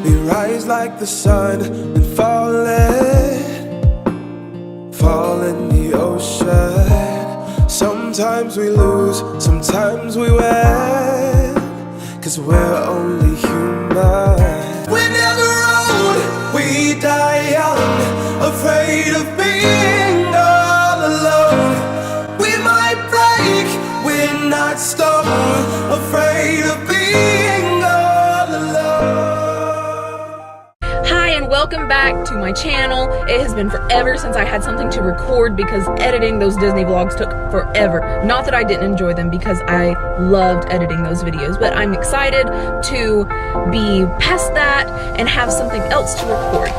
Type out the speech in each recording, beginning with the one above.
We rise like the sun and fall in the ocean. Sometimes we lose, sometimes we win, 'cause we're only human. We're never old, we die young, afraid of being all alone. We might break, we're not stone, afraid of being all alone. Hi, and welcome back to my channel. It has been forever since I had something to record because editing those Disney vlogs took forever. Not that I didn't enjoy them, because I loved editing those videos, but I'm excited to be past that and have something else to record.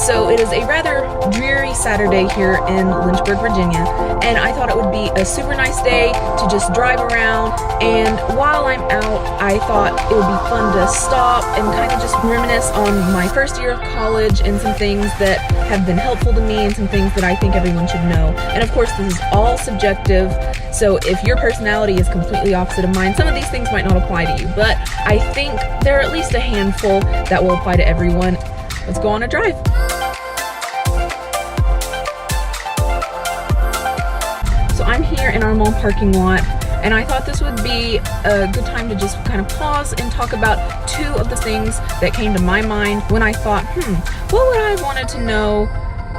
So it is a rather dreary Saturday here in Lynchburg, Virginia, and I thought it would be a super nice day to just drive around, and while I'm out, I thought it would be fun to stop and kind of just reminisce on my first year of college and some things that have been helpful to me and some things that I think everyone should know. And of course, this is all subjective, so if your personality is completely opposite of mine, some of these things might not apply to you, but I think there are at least a handful that will apply to everyone. Let's go on a drive. So I'm here in our mall parking lot, and I thought this would be a good time to just kind of pause and talk about two of the things that came to my mind when I thought, what would I wanted to know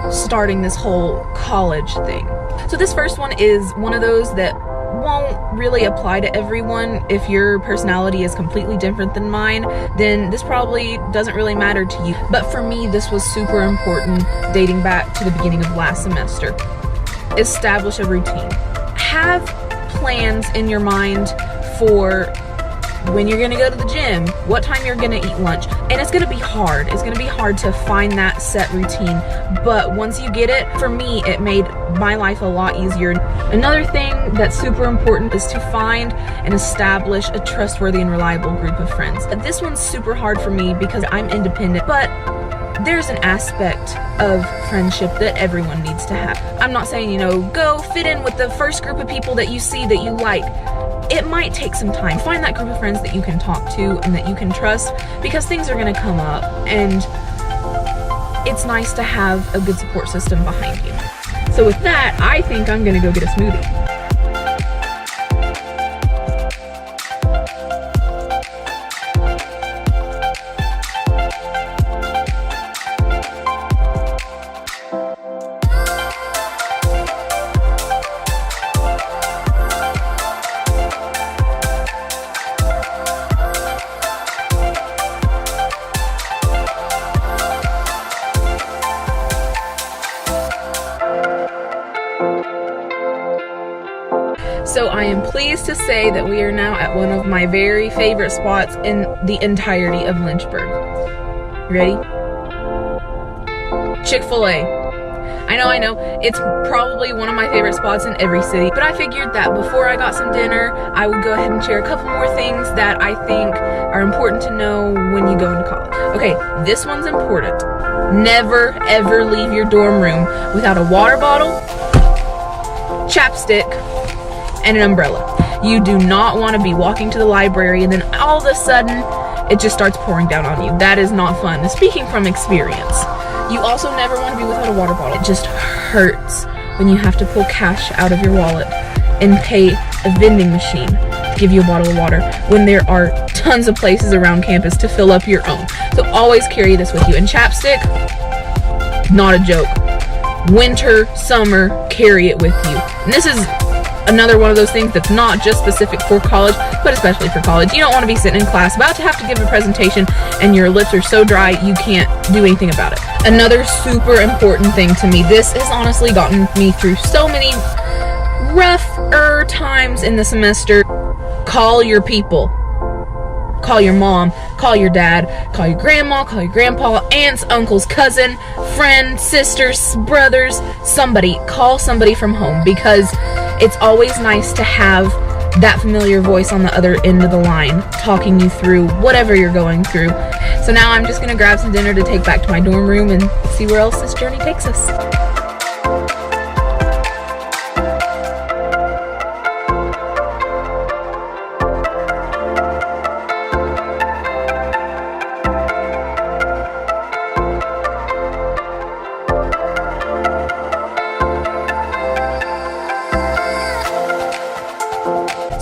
starting this whole college thing? So this first one is one of those that won't really apply to everyone. If your personality is completely different than mine, then this probably doesn't really matter to you. But for me, this was super important dating back to the beginning of last semester. Establish a routine. Have plans in your mind for when you're gonna go to the gym, what time you're gonna eat lunch, and it's gonna be hard. It's gonna be hard to find that set routine, but once you get it, for me, it made my life a lot easier. Another thing that's super important is to find and establish a trustworthy and reliable group of friends. This one's super hard for me because I'm independent, but there's an aspect of friendship that everyone needs to have. I'm not saying, go fit in with the first group of people that you see that you like. It might take some time. Find that group of friends that you can talk to and that you can trust, because things are going to come up, and it's nice to have a good support system behind you. So with that, I think I'm going to go get a smoothie. So I am pleased to say that we are now at one of my very favorite spots in the entirety of Lynchburg. Ready? Chick-fil-A. I know, it's probably one of my favorite spots in every city, but I figured that before I got some dinner, I would go ahead and share a couple more things that I think are important to know when you go into college. Okay, this one's important. Never ever leave your dorm room without a water bottle, chapstick, and an umbrella. You do not want to be walking to the library and then all of a sudden it just starts pouring down on you. That is not fun. Speaking from experience. You also never want to be without a water bottle. It just hurts when you have to pull cash out of your wallet and pay a vending machine to give you a bottle of water when there are tons of places around campus to fill up your own. So always carry this with you. And chapstick, not a joke. Winter, summer, carry it with you. And this is another one of those things that's not just specific for college, but especially for college. You don't want to be sitting in class about to have to give a presentation and your lips are so dry you can't do anything about it. Another super important thing to me, this has honestly gotten me through so many rougher times in the semester. Call your people. Call your mom, call your dad, call your grandma, call your grandpa, aunts, uncles, cousin, friend, sisters, brothers, somebody. Call somebody from home, because it's always nice to have that familiar voice on the other end of the line talking you through whatever you're going through. So now I'm just gonna grab some dinner to take back to my dorm room and see where else this journey takes us.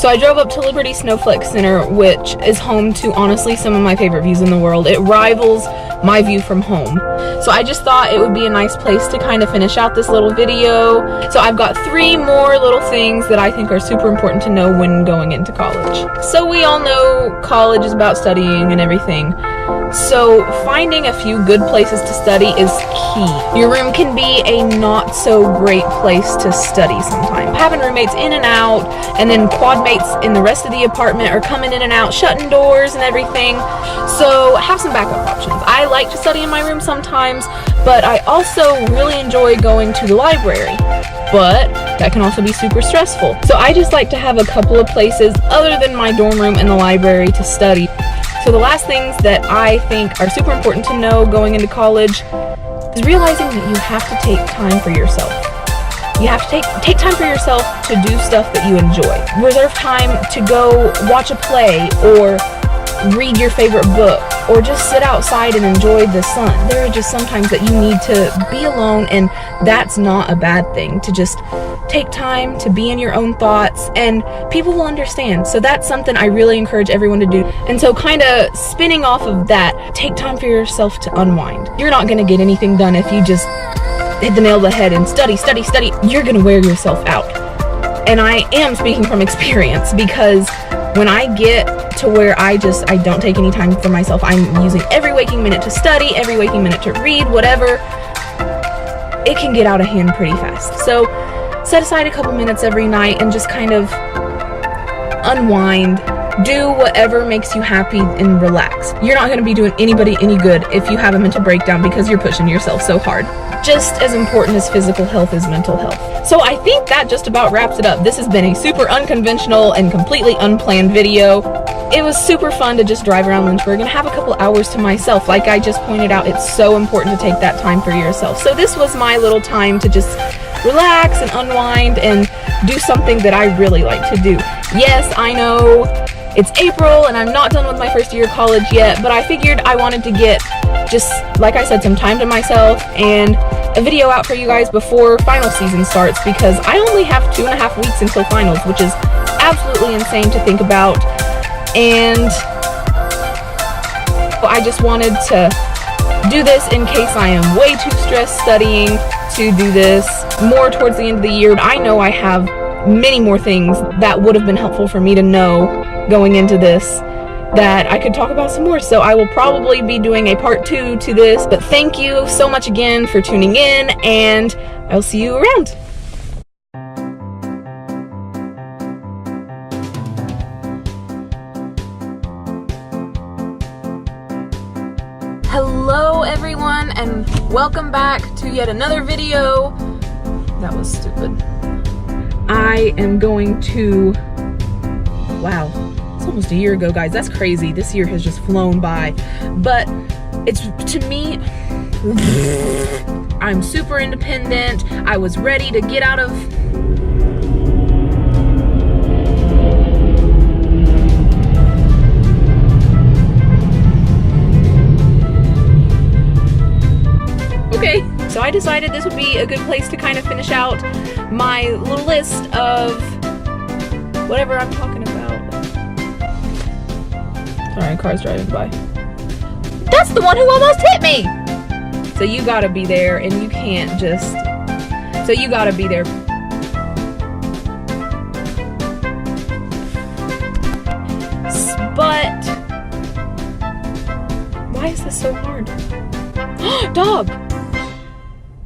So I drove up to Liberty Snowflake Center, which is home to honestly some of my favorite views in the world. It rivals my view from home. So I just thought it would be a nice place to kind of finish out this little video. So I've got 3 more little things that I think are super important to know when going into college. So we all know college is about studying and everything. So finding a few good places to study is key. Your room can be a not so great place to study sometimes. Having roommates in and out, and then quad mates in the rest of the apartment are coming in and out, shutting doors and everything. So have some backup options. I like to study in my room sometimes, but I also really enjoy going to the library. But that can also be super stressful. So I just like to have a couple of places other than my dorm room and the library to study. So the last things that I think are super important to know going into college is realizing that you have to take time for yourself. You have to take time for yourself to do stuff that you enjoy. Reserve time to go watch a play or read your favorite book or just sit outside and enjoy the sun. There are just sometimes that you need to be alone, and that's not a bad thing. To just take time to be in your own thoughts, and people will understand. So that's something I really encourage everyone to do. And so kind of spinning off of that, take time for yourself to unwind. You're not going to get anything done if you just hit the nail on the head and study. You're going to wear yourself out. And I am speaking from experience, because when I get to where I don't take any time for myself, I'm using every waking minute to study, every waking minute to read, whatever, it can get out of hand pretty fast. So set aside a couple minutes every night and just kind of unwind. Do whatever makes you happy and relax. You're not going to be doing anybody any good if you have a mental breakdown because you're pushing yourself so hard. Just as important as physical health is mental health. So I think that just about wraps it up. This has been a super unconventional and completely unplanned video. It was super fun to just drive around Lynchburg and have a couple hours to myself. Like I just pointed out, it's so important to take that time for yourself. So this was my little time to just relax and unwind and do something that I really like to do. Yes, I know it's April and I'm not done with my first year of college yet, but I figured I wanted to get, just like I said, some time to myself and a video out for you guys before final season starts, because I only have 2.5 weeks until finals, which is absolutely insane to think about. And I just wanted to do this in case I am way too stressed studying to do this more towards the end of the year. I know I have many more things that would have been helpful for me to know going into this that I could talk about some more. So I will probably be doing a part 2 to this. But thank you so much again for tuning in, and I'll see you around. Hello everyone, and welcome back to yet another video. That was stupid. I am going to, wow, it's almost a year ago, guys. That's crazy. This year has just flown by. But it's, to me, I'm super independent. I was ready to get out of so I decided this would be a good place to kind of finish out my little list of whatever I'm talking about. Sorry, car's driving by. That's the one who almost hit me! So you gotta be there, and you can't just... So you gotta be there. But... Why is this so hard? Dog!